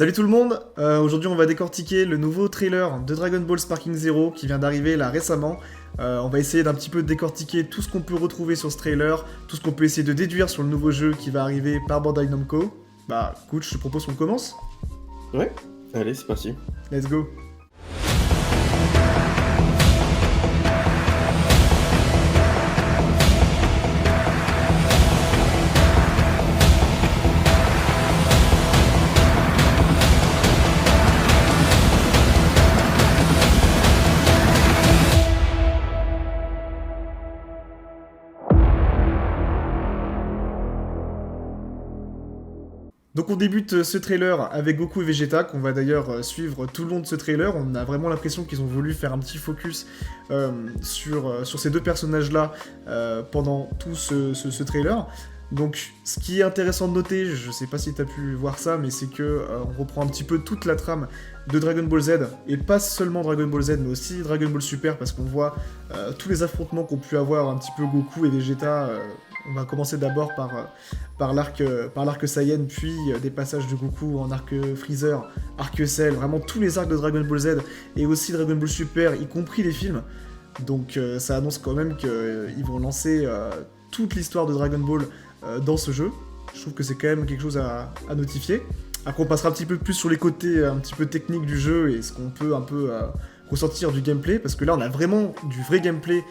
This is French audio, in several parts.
Salut tout le monde. Aujourd'hui on va décortiquer le nouveau trailer de Dragon Ball Sparking Zero qui vient d'arriver là récemment. On va essayer d'un petit peu décortiquer tout ce qu'on peut retrouver sur ce trailer, tout ce qu'on peut essayer de déduire sur le nouveau jeu qui va arriver par Bandai Namco. Bah écoute, je te propose qu'on commence. Ouais, allez, c'est parti. Let's go. Donc on débute ce trailer avec Goku et Vegeta, qu'on va d'ailleurs suivre tout le long de ce trailer. On a vraiment l'impression qu'ils ont voulu faire un petit focus sur ces deux personnages-là pendant tout ce trailer. Donc ce qui est intéressant de noter, je sais pas si tu as pu voir ça, mais c'est que on reprend un petit peu toute la trame de Dragon Ball Z, et pas seulement Dragon Ball Z, mais aussi Dragon Ball Super, parce qu'on voit tous les affrontements qu'ont pu avoir un petit peu Goku et Vegeta. On va commencer d'abord par l'arc Saiyan, puis des passages de Goku en arc Freezer, arc Cell, vraiment tous les arcs de Dragon Ball Z, et aussi Dragon Ball Super, y compris les films. Donc ça annonce quand même qu'ils vont lancer toute l'histoire de Dragon Ball dans ce jeu. Je trouve que c'est quand même quelque chose à notifier. Après on passera un petit peu plus sur les côtés un petit peu techniques du jeu et ce qu'on peut un peu ressortir du gameplay, parce que là on a vraiment du vrai gameplay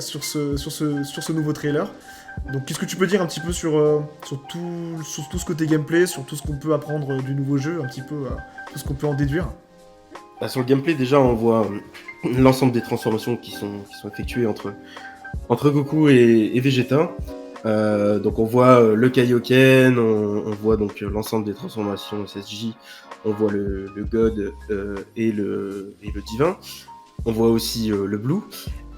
sur ce nouveau trailer. Donc qu'est-ce que tu peux dire un petit peu sur tout ce côté gameplay, sur tout ce qu'on peut apprendre du nouveau jeu, un petit peu tout ce qu'on peut en déduire? Sur le gameplay, déjà, on voit l'ensemble des transformations qui sont effectuées entre Goku et Vegeta. Donc on voit le Kaioken, on voit donc l'ensemble des transformations SSJ, on voit le God et le Divin, on voit aussi le Blue,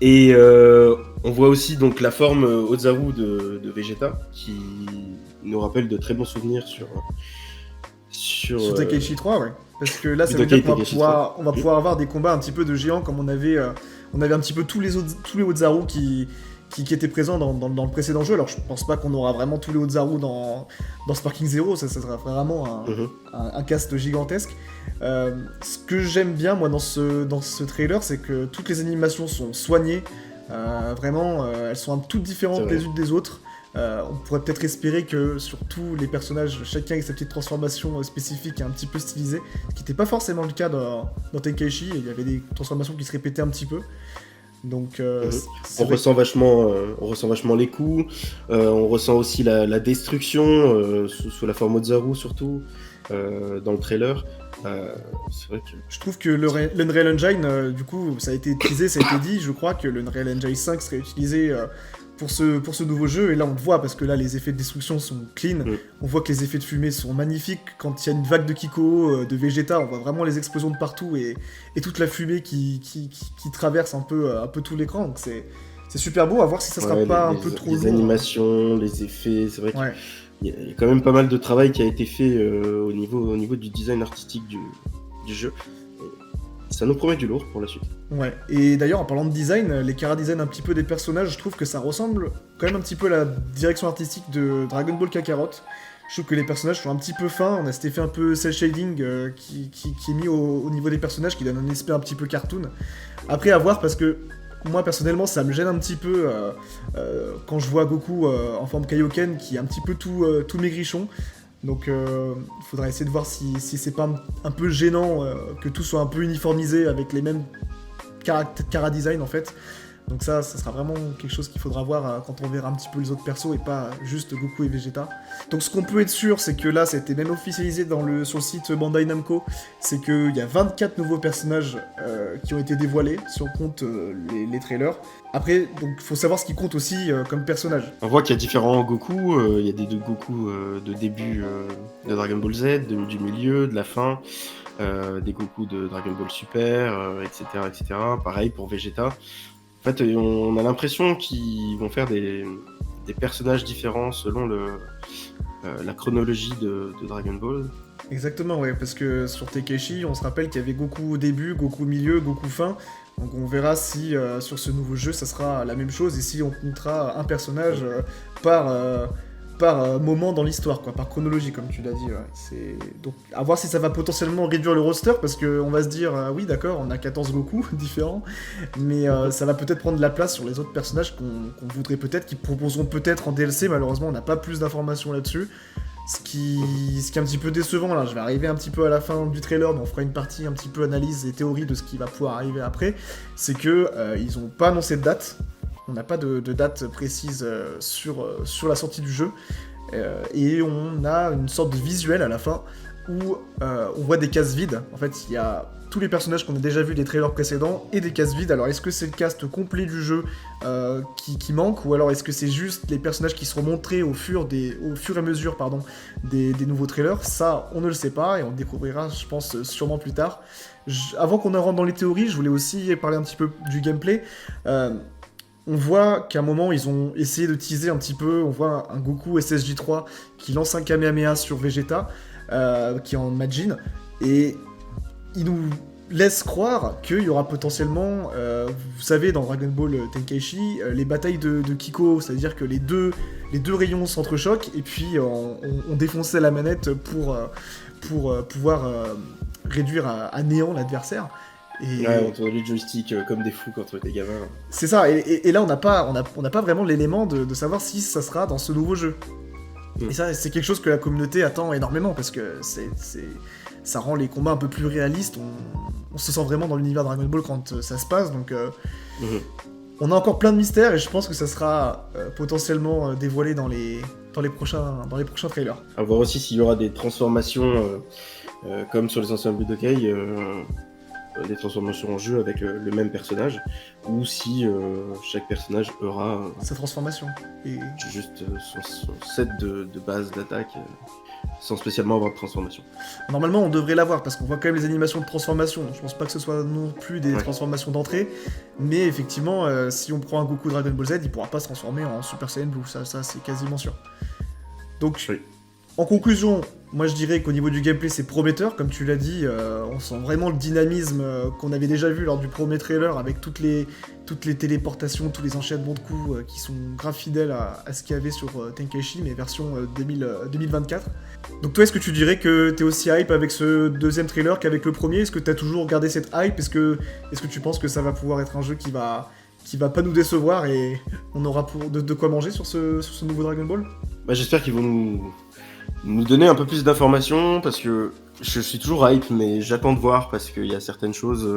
et on voit aussi donc la forme Ozaru de Vegeta, qui nous rappelle de très bons souvenirs Sur Tenkaichi 3, ouais. Parce que là, ça veut Budokai dire qu'on Tenkaichi on va pouvoir avoir des combats un petit peu de géants, comme on avait un petit peu tous les Ozaru qui étaient présents dans le précédent jeu. Alors je pense pas qu'on aura vraiment tous les Ozaru dans Sparking Zero, ça sera vraiment un cast gigantesque. Ce que j'aime bien moi dans ce trailer, c'est que toutes les animations sont soignées. Vraiment, elles sont toutes différentes les unes des autres. On pourrait peut-être espérer que sur tous les personnages, chacun avec sa petite transformation spécifique et un petit peu stylisée, ce qui n'était pas forcément le cas dans Tenkaichi. Il y avait des transformations qui se répétaient un petit peu. Donc, on ressent vachement les coups, on ressent aussi la destruction sous la forme Ozaru surtout dans le trailer. C'est vrai que je trouve que l'Unreal Engine, du coup, ça a été utilisé, ça a été dit. Je crois que l'Unreal Engine 5 serait utilisé pour ce nouveau jeu, et là on le voit parce que là les effets de destruction sont clean. On voit que les effets de fumée sont magnifiques. Quand il y a une vague de Kiko, de Vegeta, on voit vraiment les explosions de partout et toute la fumée qui traverse un peu tout l'écran. Donc c'est super beau. À voir si ça sera pas un peu trop lourd. Les animations, les effets, c'est vrai qu'il ouais. y a quand même pas mal de travail qui a été fait au niveau du design artistique du jeu. Ça nous promet du lourd pour la suite. Ouais, et d'ailleurs en parlant de design, les chara-design un petit peu des personnages, je trouve que ça ressemble quand même un petit peu à la direction artistique de Dragon Ball Kakarot. Je trouve que les personnages sont un petit peu fins, on a cet effet un peu cel shading qui est mis au niveau des personnages, qui donne un aspect un petit peu cartoon. Après à voir, parce que moi personnellement ça me gêne un petit peu quand je vois Goku en forme Kaioken qui est un petit peu tout maigrichon. Donc il faudra essayer de voir si c'est pas un peu gênant que tout soit un peu uniformisé avec les mêmes chara-design en fait. Donc ça sera vraiment quelque chose qu'il faudra voir quand on verra un petit peu les autres persos et pas juste Goku et Vegeta. Donc ce qu'on peut être sûr, c'est que là, ça a été même officialisé sur le site Bandai Namco, c'est qu'il y a 24 nouveaux personnages qui ont été dévoilés, si on compte les trailers. Après, donc il faut savoir ce qui compte aussi comme personnage. On voit qu'il y a différents Goku, il y a des Goku de début de Dragon Ball Z, du milieu, de la fin, des Goku de Dragon Ball Super, etc., etc. Pareil pour Vegeta. En fait, on a l'impression qu'ils vont faire des personnages différents selon la chronologie de Dragon Ball. Exactement, ouais, parce que sur Tenkaichi, on se rappelle qu'il y avait Goku au début, Goku au milieu, Goku fin. Donc on verra si sur ce nouveau jeu, ça sera la même chose et si on comptera un personnage par par moment dans l'histoire, quoi, par chronologie, comme tu l'as dit. Ouais. Donc, à voir si ça va potentiellement réduire le roster, parce qu'on va se dire, oui, d'accord, on a 14 Goku différents, mais ça va peut-être prendre de la place sur les autres personnages qu'on voudrait peut-être, qu'ils proposeront peut-être en DLC. Malheureusement, on n'a pas plus d'informations là-dessus. Ce qui est un petit peu décevant, là. Je vais arriver un petit peu à la fin du trailer, mais on fera une partie un petit peu analyse et théorie de ce qui va pouvoir arriver après. C'est que ils n'ont pas annoncé de date. On n'a pas de date précise sur la sortie du jeu. Et on a une sorte de visuel à la fin où on voit des cases vides. En fait, il y a tous les personnages qu'on a déjà vus des trailers précédents et des cases vides. Alors, est-ce que c'est le cast complet du jeu qui manque, ou alors est-ce que c'est juste les personnages qui seront montrés au fur et à mesure des nouveaux trailers? Ça, on ne le sait pas et on le découvrira, je pense, sûrement plus tard. Avant qu'on en rentre dans les théories, je voulais aussi parler un petit peu du gameplay. On voit qu'à un moment, ils ont essayé de teaser un petit peu. On voit un Goku SSJ3 qui lance un Kamehameha sur Vegeta, qui est en Majin, et il nous laisse croire qu'il y aura potentiellement, vous savez, dans Dragon Ball Tenkaichi, les batailles de Kiko, c'est-à-dire que les deux rayons s'entrechoquent, et puis on défonçait la manette pour pouvoir réduire à néant l'adversaire. Et... Ouais, on tournait les joysticks comme des fous quand on était gamin. C'est ça, et là on n'a pas vraiment l'élément de savoir si ça sera dans ce nouveau jeu. Et ça, c'est quelque chose que la communauté attend énormément, parce que ça rend les combats un peu plus réalistes. On se sent vraiment dans l'univers Dragon Ball quand ça se passe, donc on a encore plein de mystères, et je pense que ça sera potentiellement dévoilé dans les prochains trailers. À voir aussi s'il y aura des transformations comme sur les anciens Budokai, des transformations en jeu avec le même personnage, ou si chaque personnage aura sa transformation et juste son set de base d'attaque sans spécialement avoir de transformation. Normalement on devrait l'avoir parce qu'on voit quand même les animations de transformation. Je pense pas que ce soit non plus des transformations d'entrée, mais effectivement si on prend un Goku Dragon Ball Z, il pourra pas se transformer en Super Saiyan Blue, ça c'est quasiment sûr. Donc en conclusion, moi je dirais qu'au niveau du gameplay c'est prometteur, comme tu l'as dit, on sent vraiment le dynamisme qu'on avait déjà vu lors du premier trailer, avec toutes les téléportations, tous les enchaînements de coups qui sont grave fidèles à ce qu'il y avait sur Tenkaichi, mais version 2024. Donc toi, est-ce que tu dirais que t'es aussi hype avec ce deuxième trailer qu'avec le premier? Est-ce que t'as toujours gardé cette hype? Est-ce que tu penses que ça va pouvoir être un jeu qui va pas nous décevoir et on aura de quoi manger sur ce nouveau Dragon Ball? Bah, j'espère qu'ils vont nous donner un peu plus d'informations, parce que je suis toujours hype, mais j'attends de voir, parce qu'il y a certaines choses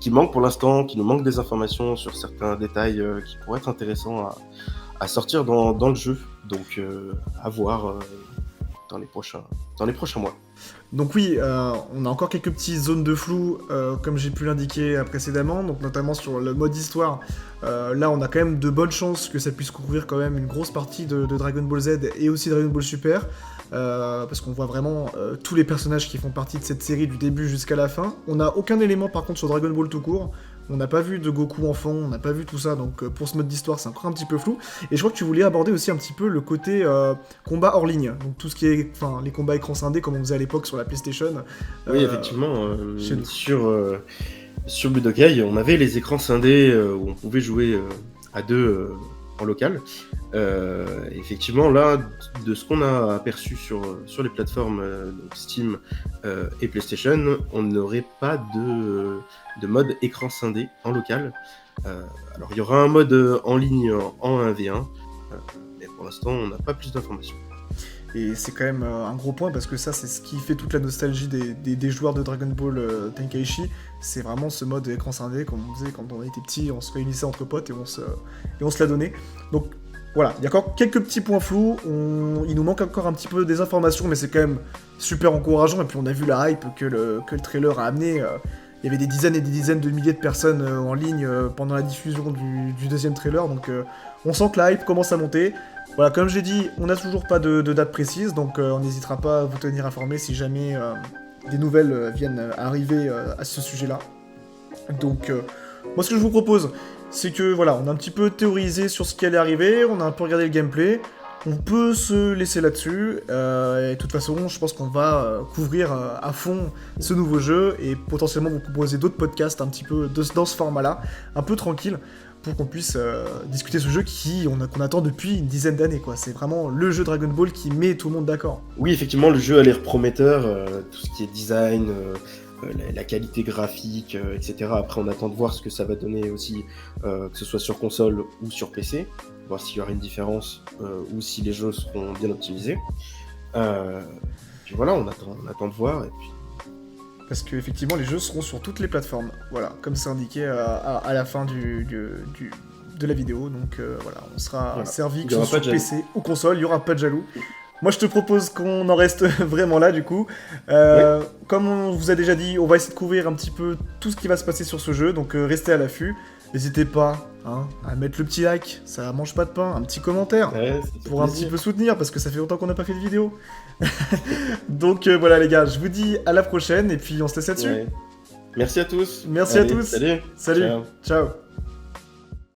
qui manquent pour l'instant, qui nous manquent des informations sur certains détails qui pourraient être intéressants à sortir dans le jeu. Donc à voir dans les prochains mois. Donc oui, on a encore quelques petites zones de flou, comme j'ai pu l'indiquer précédemment, donc notamment sur le mode histoire. Là, on a quand même de bonnes chances que ça puisse couvrir quand même une grosse partie de Dragon Ball Z et aussi Dragon Ball Super, parce qu'on voit vraiment tous les personnages qui font partie de cette série du début jusqu'à la fin. On n'a aucun élément par contre sur Dragon Ball tout court. On n'a pas vu de Goku enfant, on n'a pas vu tout ça, donc pour ce mode d'histoire c'est encore un petit peu flou. Et je crois que tu voulais aborder aussi un petit peu le côté combat hors ligne, donc tout ce qui est, enfin les combats écran scindés comme on faisait à l'époque sur la PlayStation. Oui, effectivement, sur Budokai, on avait les écrans scindés où on pouvait jouer à deux en local. Effectivement, là, de ce qu'on a aperçu sur les plateformes donc Steam et PlayStation, on n'aurait pas de mode écran scindé en local. Alors, il y aura un mode en ligne en 1v1, mais pour l'instant, on n'a pas plus d'informations. Et c'est quand même un gros point, parce que ça, c'est ce qui fait toute la nostalgie des joueurs de Dragon Ball Tenkaichi. C'est vraiment ce mode écran scindé, comme on faisait quand on était petit, on se réunissait entre potes et on se la donnait. Donc voilà, il y a encore quelques petits points flous, il nous manque encore un petit peu des informations, mais c'est quand même super encourageant. Et puis on a vu la hype que le trailer a amené. Il y avait des dizaines et des dizaines de milliers de personnes en ligne pendant la diffusion du deuxième trailer, donc on sent que la hype commence à monter. Voilà, comme j'ai dit, on n'a toujours pas de date précise, donc on n'hésitera pas à vous tenir informé si jamais des nouvelles viennent arriver à ce sujet-là. Donc, moi ce que je vous propose, c'est que voilà, on a un petit peu théorisé sur ce qui allait arriver, on a un peu regardé le gameplay, on peut se laisser là-dessus, et de toute façon, je pense qu'on va couvrir à fond ce nouveau jeu, et potentiellement vous proposer d'autres podcasts un petit peu dans ce format-là, un peu tranquille. pour qu'on puisse discuter ce jeu qu'on attend depuis une dizaine d'années, quoi. C'est vraiment le jeu Dragon Ball qui met tout le monde d'accord. Oui, effectivement, le jeu a l'air prometteur, tout ce qui est design, la qualité graphique, etc. Après, on attend de voir ce que ça va donner aussi, que ce soit sur console ou sur PC, voir s'il y aura une différence ou si les jeux seront bien optimisés. Puis voilà, on attend de voir. Et puis... Parce qu'effectivement, les jeux seront sur toutes les plateformes. Voilà, comme c'est indiqué à la fin de la vidéo. Donc voilà, on sera servi que ce soit sur PC ou console, il n'y aura pas de jaloux. Moi, je te propose qu'on en reste vraiment là, du coup. Comme on vous a déjà dit, on va essayer de couvrir un petit peu tout ce qui va se passer sur ce jeu, donc restez à l'affût. N'hésitez pas à mettre le petit like, ça mange pas de pain, un petit commentaire, pour un petit peu soutenir, parce que ça fait longtemps qu'on n'a pas fait de vidéo. Donc voilà les gars, je vous dis à la prochaine, et puis on se laisse là-dessus. Merci à tous. Merci à tous. Salut. Ciao.